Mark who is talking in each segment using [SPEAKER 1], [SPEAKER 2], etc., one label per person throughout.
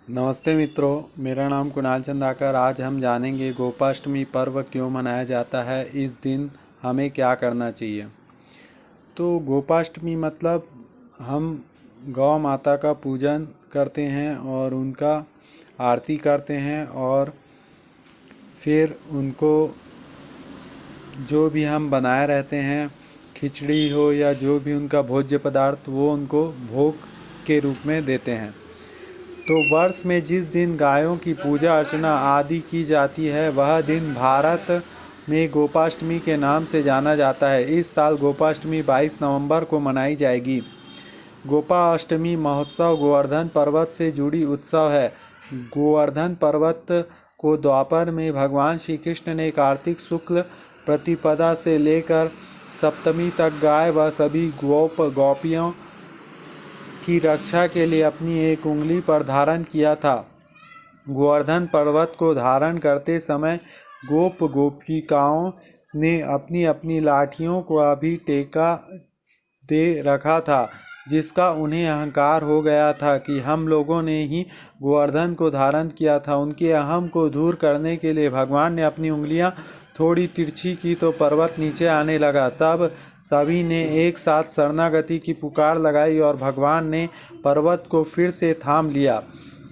[SPEAKER 1] नमस्ते मित्रों, मेरा नाम कुणाल चंदाकर। आज हम जानेंगे गोपाष्टमी पर्व क्यों मनाया जाता है, इस दिन हमें क्या करना चाहिए। तो गोपाष्टमी मतलब हम गौ माता का पूजन करते हैं और उनका आरती करते हैं और फिर उनको जो भी हम बनाए रहते हैं, खिचड़ी हो या जो भी उनका भोज्य पदार्थ, वो उनको भोग के रूप में देते हैं। तो वर्ष में जिस दिन गायों की पूजा अर्चना आदि की जाती है, वह दिन भारत में गोपाष्टमी के नाम से जाना जाता है। इस साल गोपाष्टमी 22 नवंबर को मनाई जाएगी। गोपाष्टमी महोत्सव गोवर्धन पर्वत से जुड़ी उत्सव है। गोवर्धन पर्वत को द्वापर में भगवान श्री कृष्ण ने कार्तिक शुक्ल प्रतिपदा से लेकर सप्तमी तक गाय व सभी गोपियों की रक्षा के लिए अपनी एक उंगली पर धारण किया था। गोवर्धन पर्वत को धारण करते समय गोपिकाओं ने अपनी अपनी लाठियों को अभी टेका दे रखा था, जिसका उन्हें अहंकार हो गया था कि हम लोगों ने ही गोवर्धन को धारण किया था। उनके अहम को दूर करने के लिए भगवान ने अपनी उंगलियां थोड़ी तिरछी की तो पर्वत नीचे आने लगा। तब सभी ने एक साथ शरणागति की पुकार लगाई और भगवान ने पर्वत को फिर से थाम लिया।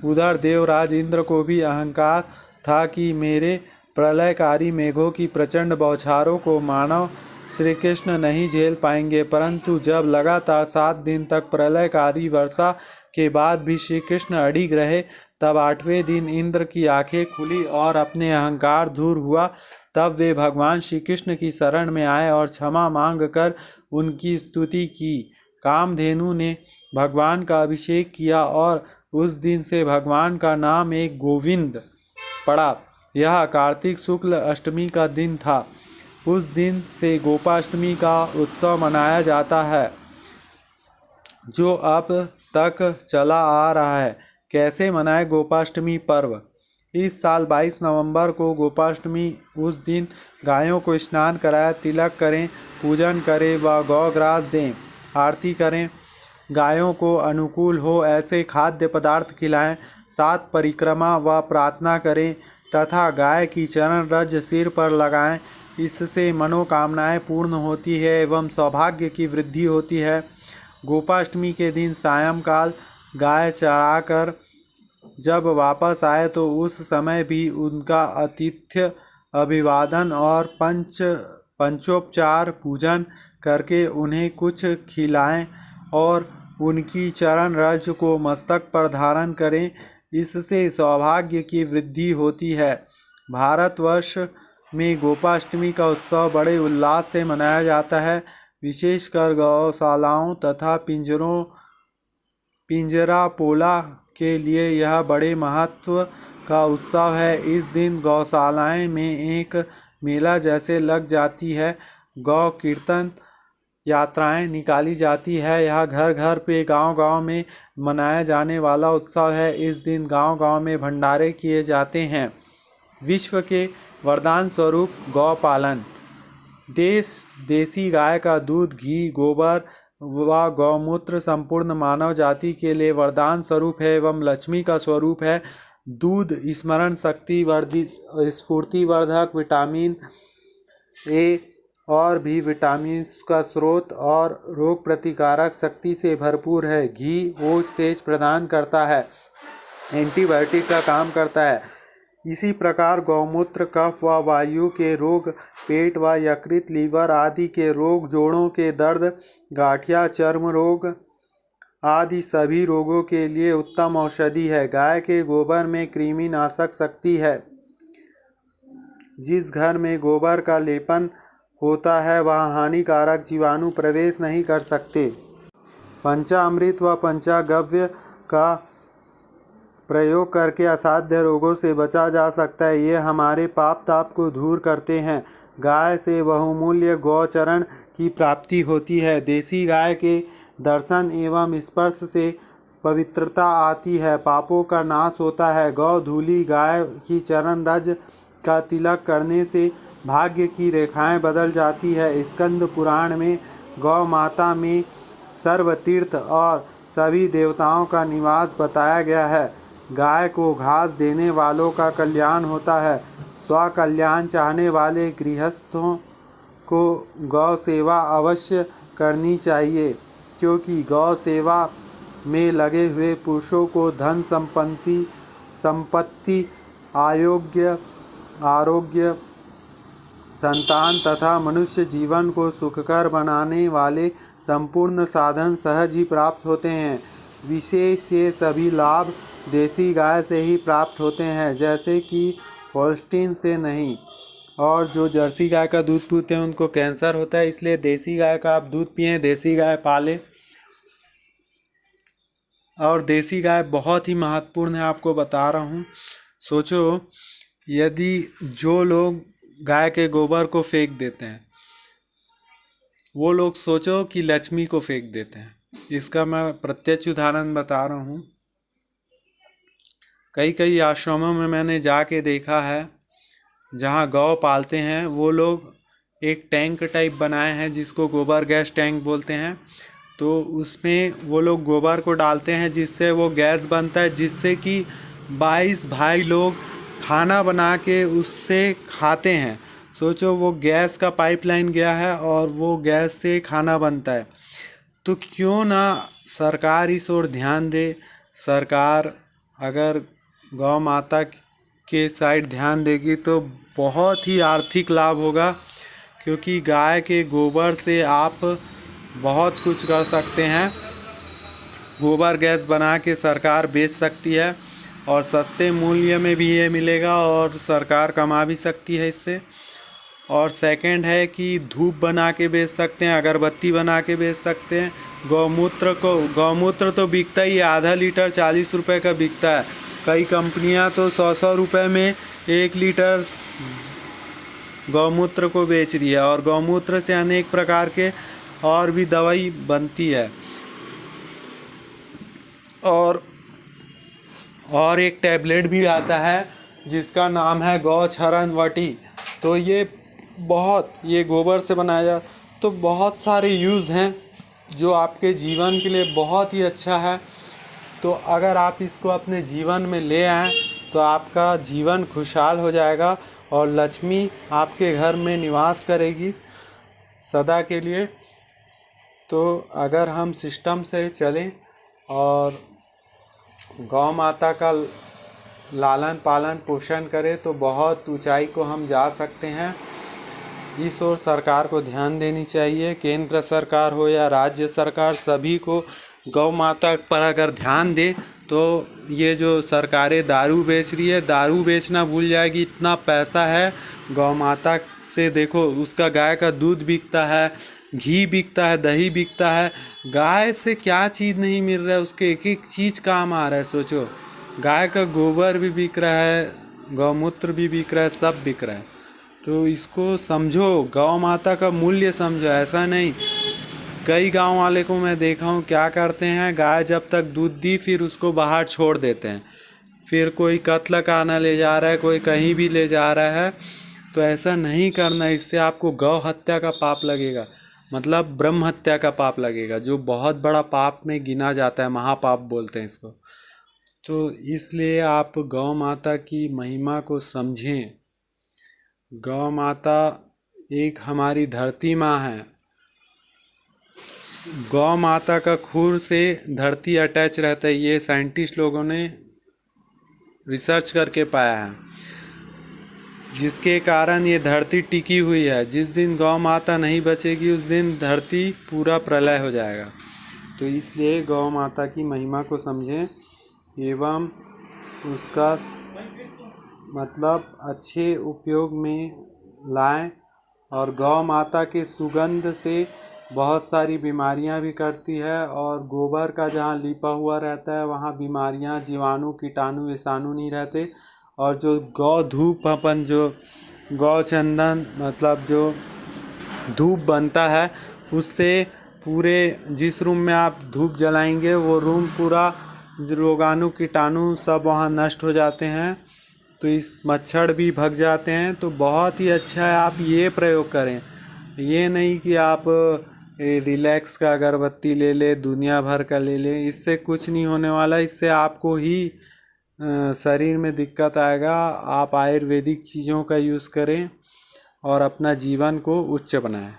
[SPEAKER 1] उधर देवराज इंद्र को भी अहंकार था कि मेरे प्रलयकारी मेघों की प्रचंड बौछारों को मानव श्री कृष्ण नहीं झेल पाएंगे, परंतु जब लगातार 7 दिन तक प्रलयकारी वर्षा के बाद भी श्री कृष्ण अडिग रहे, तब 8वें दिन इंद्र की आंखें खुली और अपने अहंकार दूर हुआ। तब वे भगवान श्री कृष्ण की शरण में आए और क्षमा मांग कर उनकी स्तुति की। कामधेनु ने भगवान का अभिषेक किया और उस दिन से भगवान का नाम एक गोविंद पड़ा। यह कार्तिक शुक्ल अष्टमी का दिन था। उस दिन से गोपाष्टमी का उत्सव मनाया जाता है, जो अब तक चला आ रहा है। कैसे मनाए गोपाष्टमी पर्व? इस साल 22 नवंबर को गोपाष्टमी। उस दिन गायों को स्नान कराएं, तिलक करें, पूजन करें व गौग्रास दें, आरती करें। गायों को अनुकूल हो ऐसे खाद्य पदार्थ खिलाएं, 7 परिक्रमा व प्रार्थना करें तथा गाय की चरण रज सिर पर लगाएं। इससे मनोकामनाएं पूर्ण होती है एवं सौभाग्य की वृद्धि होती है। गोपाष्टमी के दिन सायंकाल गाय चराकर जब वापस आए तो उस समय भी उनका आतिथ्य अभिवादन और पंचोपचार पूजन करके उन्हें कुछ खिलाएं और उनकी चरण रज को मस्तक पर धारण करें। इससे सौभाग्य की वृद्धि होती है। भारतवर्ष में गोपाष्टमी का उत्सव बड़े उल्लास से मनाया जाता है। विशेषकर गौशालाओं तथा पिंजरापोला के लिए यह बड़े महत्व का उत्सव है। इस दिन गौशालाएं में एक मेला जैसे लग जाती है। गौ कीर्तन यात्राएं निकाली जाती है। यह घर घर पे गांव-गांव में मनाया जाने वाला उत्सव है। इस दिन गांव-गांव में भंडारे किए जाते हैं। विश्व के वरदान स्वरूप गौ पालन। देसी गाय का दूध, घी, गोबर व गौमूत्र संपूर्ण मानव जाति के लिए वरदान स्वरूप है एवं लक्ष्मी का स्वरूप है। दूध स्मरण शक्ति स्फूर्तिवर्धक, विटामिन ए और भी विटामिन का स्रोत और रोग प्रतिकारक शक्ति से भरपूर है। घी ओज तेज प्रदान करता है, एंटीबायोटिक का काम करता है। इसी प्रकार गौमूत्र कफ व वायु के रोग, पेट व यकृत, लीवर आदि के रोग, जोड़ों के दर्द, गठिया, चर्म रोग आदि सभी रोगों के लिए उत्तम औषधि है। गाय के गोबर में कृमिनाशक शक्ति है। जिस घर में गोबर का लेपन होता है वहाँ हानिकारक जीवाणु प्रवेश नहीं कर सकते। पंचामृत व पंचगव्य का प्रयोग करके असाध्य रोगों से बचा जा सकता है। ये हमारे पाप ताप को दूर करते हैं। गाय से बहुमूल्य गौचरण की प्राप्ति होती है। देसी गाय के दर्शन एवं स्पर्श से पवित्रता आती है, पापों का नाश होता है। गौ धूली गाय की चरण रज का तिलक करने से भाग्य की रेखाएं बदल जाती है। स्कंद पुराण में गौ माता में सर्वतीर्थ और सभी देवताओं का निवास बताया गया है। गाय को घास देने वालों का कल्याण होता है। स्व कल्याण चाहने वाले गृहस्थों को गौ सेवा अवश्य करनी चाहिए, क्योंकि गौ सेवा में लगे हुए पुरुषों को धन संपत्ति, आरोग्य, संतान तथा मनुष्य जीवन को सुखकर बनाने वाले संपूर्ण साधन सहज ही प्राप्त होते हैं। विशेष ये सभी लाभ देसी गाय से ही प्राप्त होते हैं, जैसे कि होल्स्टीन से नहीं। और जो जर्सी गाय का दूध पीते हैं उनको कैंसर होता है, इसलिए देसी गाय का आप दूध पिएं, देसी गाय पालें। और देसी गाय बहुत ही महत्वपूर्ण है, आपको बता रहा हूँ। सोचो, यदि जो लोग गाय के गोबर को फेंक देते हैं, वो लोग सोचो कि लक्ष्मी को फेंक देते हैं। इसका मैं प्रत्यक्ष उदाहरण बता रहा हूँ। कई आश्रमों में मैंने जाके देखा है, जहाँ गौ पालते हैं वो लोग एक टैंक टाइप बनाए हैं जिसको गोबर गैस टैंक बोलते हैं। तो उसमें वो लोग गोबर को डालते हैं, जिससे वो गैस बनता है, जिससे कि 22 भाई लोग खाना बना के उससे खाते हैं। सोचो, वो गैस का पाइपलाइन गया है और वो गैस से खाना बनता है। तो क्यों ना सरकार इस ओर ध्यान दे। सरकार अगर गौ माता के साइड ध्यान देगी तो बहुत ही आर्थिक लाभ होगा, क्योंकि गाय के गोबर से आप बहुत कुछ कर सकते हैं। गोबर गैस बना के सरकार बेच सकती है और सस्ते मूल्य में भी ये मिलेगा और सरकार कमा भी सकती है इससे। और सेकंड है कि धूप बना के बेच सकते हैं, अगरबत्ती बना के बेच सकते हैं। गौमूत्र तो बिकता ही है, आधा लीटर 40 रुपए का बिकता है। कई कंपनियां तो 100 रुपए में 1 लीटर गौमूत्र को बेच रही है। और गौमूत्र से अनेक प्रकार के और भी दवाई बनती है। और एक टैबलेट भी आता है जिसका नाम है गौक्षरण वटी। तो ये गोबर से बनाया जा, तो बहुत सारे यूज़ हैं जो आपके जीवन के लिए बहुत ही अच्छा है। तो अगर आप इसको अपने जीवन में ले आएँ तो आपका जीवन खुशहाल हो जाएगा और लक्ष्मी आपके घर में निवास करेगी सदा के लिए। तो अगर हम सिस्टम से चलें और गौ माता का लालन पालन पोषण करें तो बहुत ऊंचाई को हम जा सकते हैं। इस ओर सरकार को ध्यान देनी चाहिए। केंद्र सरकार हो या राज्य सरकार, सभी को गौ माता पर अगर ध्यान दे तो ये जो सरकारें दारू बेच रही है, दारू बेचना भूल जाएगी। इतना पैसा है गौ माता से, देखो उसका गाय का दूध बिकता है, घी बिकता है, दही बिकता है। गाय से क्या चीज़ नहीं मिल रहा है, उसके एक एक चीज़ काम आ रहा है। सोचो, गाय का गोबर भी बिक रहा है, गौमूत्र भी बिक रहा है, सब बिक रहा है। तो इसको समझो, गौ माता का मूल्य समझो। ऐसा नहीं, कई गांव वाले को मैं देखा हूँ क्या करते हैं, गाय जब तक दूध दी फिर उसको बाहर छोड़ देते हैं। फिर कोई कत्ल खाना ले जा रहा है, कोई कहीं भी ले जा रहा है। तो ऐसा नहीं करना, इससे आपको गौ हत्या का पाप लगेगा, मतलब ब्रह्म हत्या का पाप लगेगा, जो बहुत बड़ा पाप में गिना जाता है, महापाप बोलते हैं इसको। तो इसलिए आप गौ माता की महिमा को समझें। गौ माता एक हमारी धरती माँ है। गौ माता का खुर से धरती अटैच रहता है, ये साइंटिस्ट लोगों ने रिसर्च करके पाया है, जिसके कारण ये धरती टिकी हुई है। जिस दिन गौ माता नहीं बचेगी उस दिन धरती पूरा प्रलय हो जाएगा। तो इसलिए गौ माता की महिमा को समझें एवं उसका मतलब अच्छे उपयोग में लाएं। और गौ माता के सुगंध से बहुत सारी बीमारियां भी कटती है, और गोबर का जहाँ लिपा हुआ रहता है वहाँ बीमारियां, जीवाणु, कीटाणु, विषाणु नहीं रहते। और जो गौ धूप, अपन जो गौ चंदन मतलब जो धूप बनता है, उससे पूरे जिस रूम में आप धूप जलाएंगे वो रूम पूरा रोगाणु कीटाणु सब वहाँ नष्ट हो जाते हैं। तो इस मच्छर भी भग जाते हैं। तो बहुत ही अच्छा है, आप ये प्रयोग करें। ये नहीं कि आप रिलैक्स का अगरबत्ती ले ले, दुनिया भर का ले ले, इससे कुछ नहीं होने वाला। इससे आपको ही शरीर में दिक्कत आएगा, आप आयुर्वेदिक चीज़ों का यूज़ करें और अपना जीवन को उच्च बनाएं।